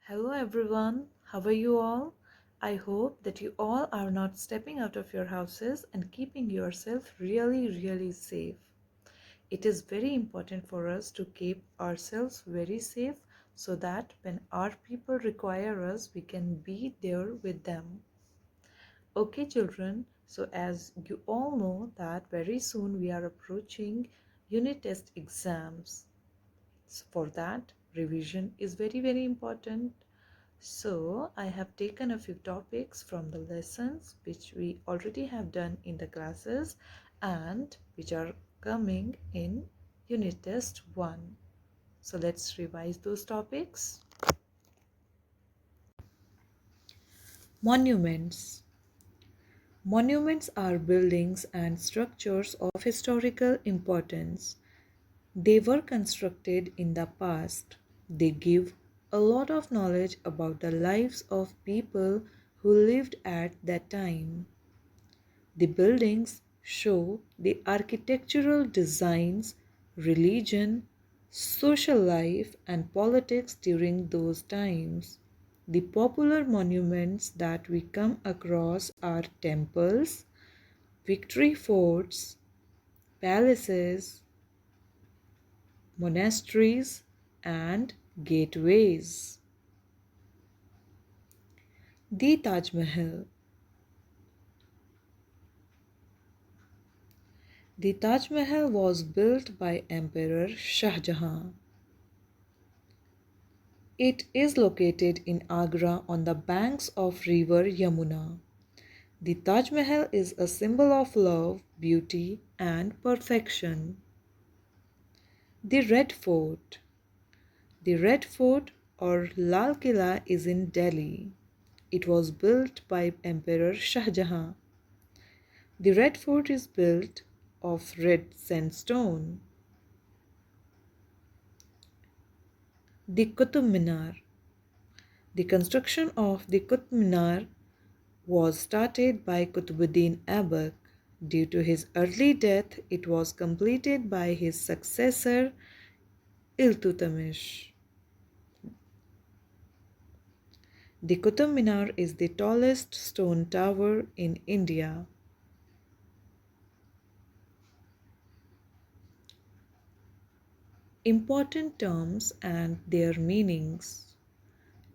Hello everyone, how are you all? I hope that you all are not stepping out of your houses and keeping yourself really safe. It is very important for us to keep ourselves very safe so that when our people require us, we can be there with them. Okay children, so as you all know that very soon we are approaching unit test exams. So for that, revision is very important. So I have taken a few topics from the lessons which we already have done in the classes and which are coming in unit test 1. So let's revise those topics. Monuments. Monuments are buildings and structures of historical importance. They were constructed in the past. They give a lot of knowledge about the lives of people who lived at that time. The buildings show the architectural designs, religion, social life, and politics during those times. The popular monuments that we come across are temples, victory forts, palaces, monasteries, and gateways. The Taj Mahal. The Taj Mahal was built by Emperor Shah Jahan. It is located in Agra on the banks of river Yamuna. The Taj Mahal is a symbol of love, beauty, and perfection. The Red Fort. The Red Fort or Lal Killa is in Delhi. It was built by Emperor Shah Jahan. The Red Fort is built of red sandstone. The Qutub Minar. The construction of the Qutb Minar was started by Qutbuddin Aibak. Due to his early death, it was completed by his successor Iltutmish. The Qutb Minar is the tallest stone tower in India. Important terms and their meanings.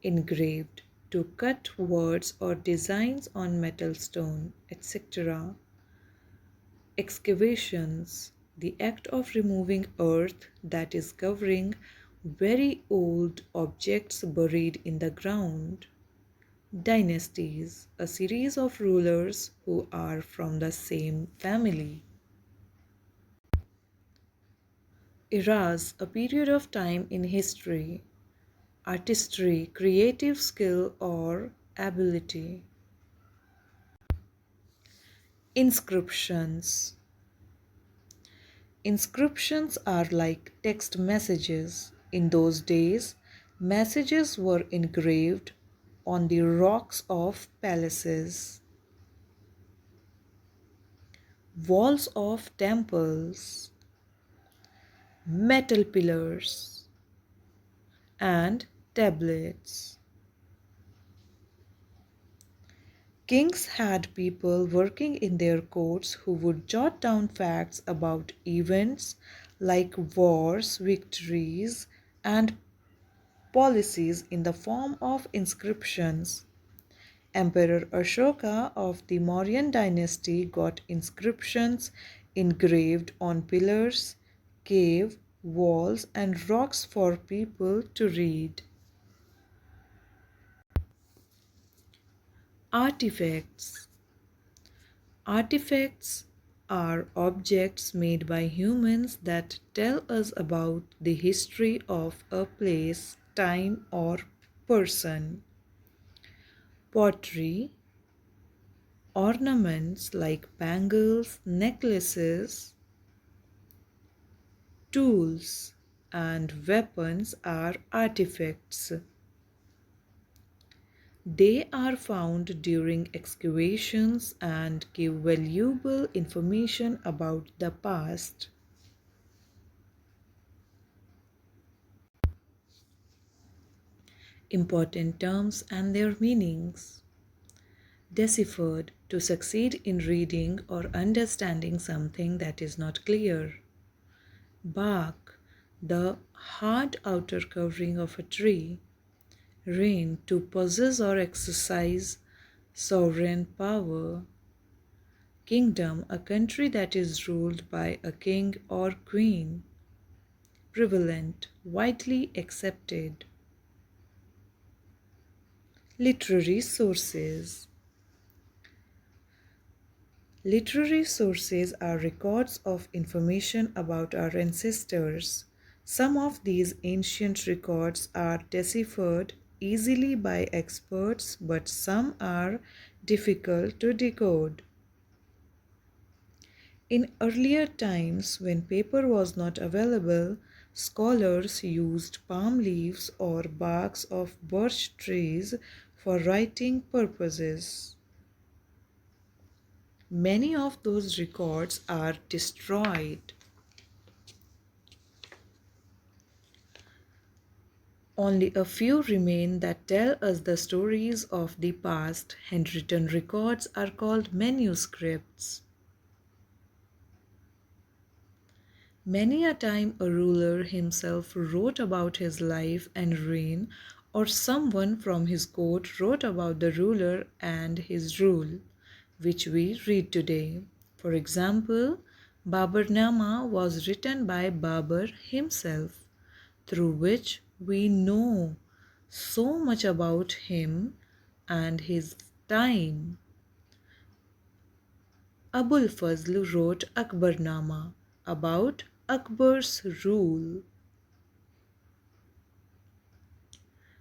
Engraved, to cut words or designs on metal, stone, etc. Excavations, the act of removing earth that is covering very old objects buried in the ground. Dynasties, a series of rulers who are from the same family. Eras, a period of time in history. Artistry, creative skill or ability. Inscriptions. Inscriptions are like text messages. In those days, messages were engraved on the rocks of palaces, walls of temples, metal pillars, and tablets. Kings had people working in their courts who would jot down facts about events like wars, victories, and policies in the form of inscriptions. Emperor Ashoka of the Mauryan dynasty got inscriptions engraved on pillars, cave walls, and rocks for people to read. Artifacts. Artifacts are objects made by humans that tell us about the history of a place, time, or person. Pottery, ornaments like bangles, necklaces, tools, and weapons are artifacts. They are found during excavations and give valuable information about the past. Important terms and their meanings. Deciphered, to succeed in reading or understanding something that is not clear. Bark, the hard outer covering of a tree. Reign, to possess or exercise sovereign power. Kingdom, a country that is ruled by a king or queen. Prevalent, widely accepted. Literary sources. Literary sources are records of information about our ancestors. Some of these ancient records are deciphered easily by experts, but some are difficult to decode. In earlier times, when paper was not available, scholars used palm leaves or barks of birch trees for writing purposes. Many of those records are destroyed. Only a few remain that tell us the stories of the past. Handwritten records are called manuscripts. Many a time a ruler himself wrote about his life and reign, or someone from his court wrote about the ruler and his rule, which we read today. For example, Baburnama was written by Babur himself, through which we know so much about him and his time. Abul Fazl wrote Akbarnama about Akbar's rule.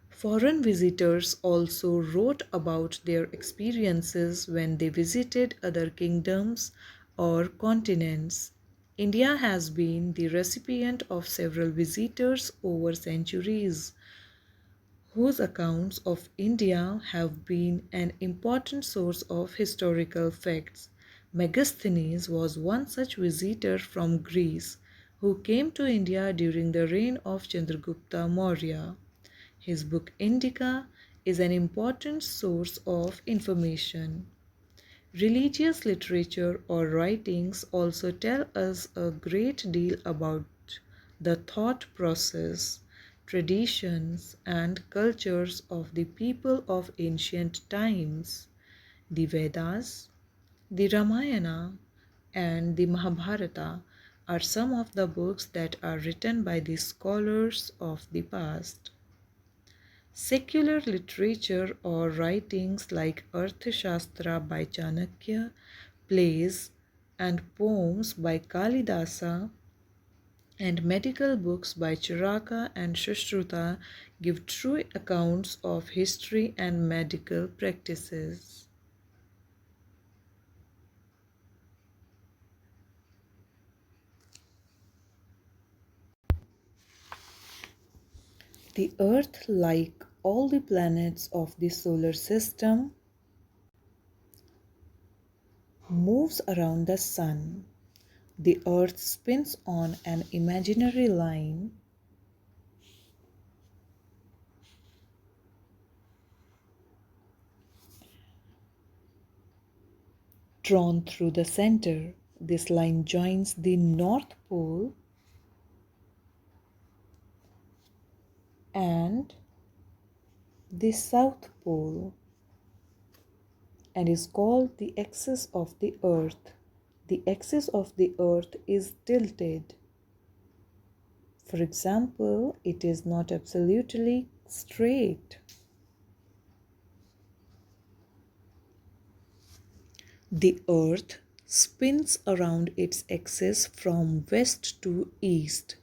Foreign visitors also wrote about their experiences when they visited other kingdoms or continents. India has been the recipient of several visitors over centuries, whose accounts of India have been an important source of historical facts. Megasthenes was one such visitor from Greece who came to India during the reign of Chandragupta Maurya. His book Indica is an important source of information. Religious literature or writings also tell us a great deal about the thought process, traditions, and cultures of the people of ancient times. The Vedas, the Ramayana, and the Mahabharata are some of the books that are written by the scholars of the past. Secular literature or writings like Arthashastra by Chanakya, plays and poems by Kalidasa, and medical books by Charaka and Sushruta give true accounts of history and medical practices. The Earth, like all the planets of the solar system, moves around the Sun. The Earth spins on an imaginary line drawn through the center. This line joins the North Pole and the South Pole and is called the axis of the Earth. The axis of the Earth is tilted. For example, it is not absolutely straight. The Earth spins around its axis from west to east.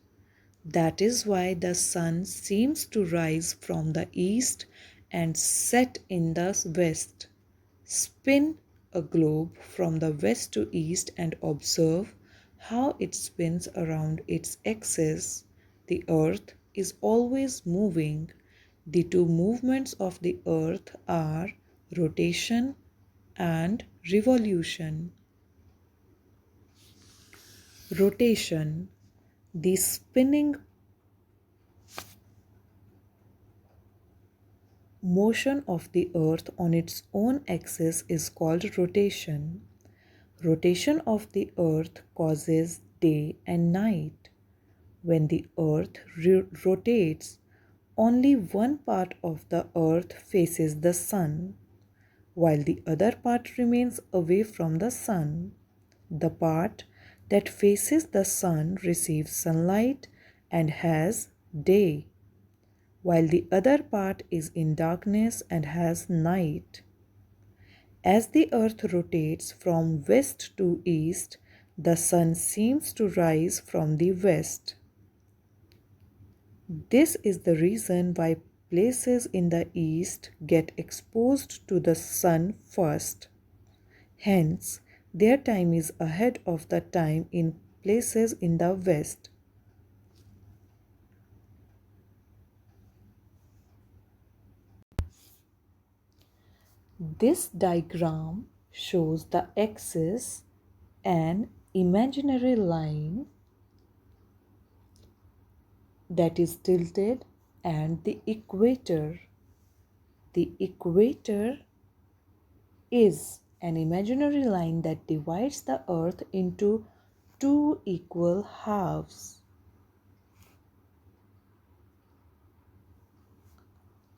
That is why the sun seems to rise from the east and set in the west. Spin a globe from the west to east and observe how it spins around its axis. The earth is always moving. The two movements of the earth are rotation and revolution. Rotation. The spinning motion of the earth on its own axis is called rotation. Rotation of the earth causes day and night. When the earth rotates, only one part of the earth faces the sun, while the other part remains away from the sun. The part that faces the sun receives sunlight and has day, while the other part is in darkness and has night. As the earth rotates from west to east, the sun seems to rise from the west. This is the reason why places in the east get exposed to the sun first. Hence, their time is ahead of the time in places in the west. This diagram shows the axis, an imaginary line that is tilted, and the equator. The equator is an imaginary line that divides the earth into two equal halves.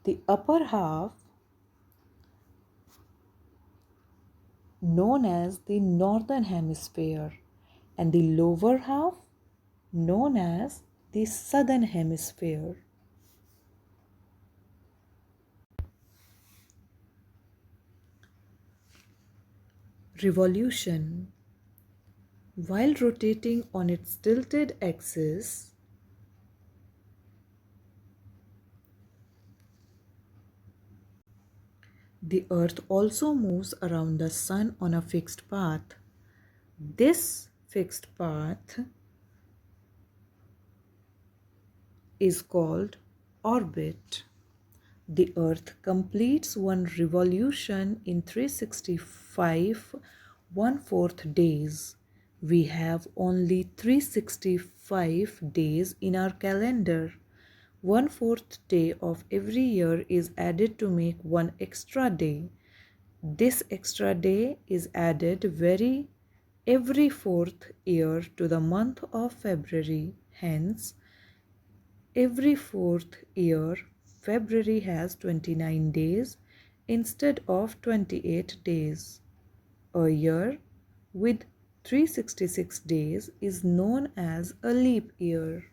The upper half, known as the northern hemisphere, and the lower half, known as the southern hemisphere. Revolution. While rotating on its tilted axis, the earth also moves around the sun on a fixed path. This fixed path is called orbit. The earth completes one revolution in 365 1/4 days. We have only 365 days in our calendar. 1/4 day of every year is added to make one extra day. This extra day is added every fourth year to the month of February. Hence, every fourth year, February has 29 days instead of 28 days. A year with 366 days is known as a leap year.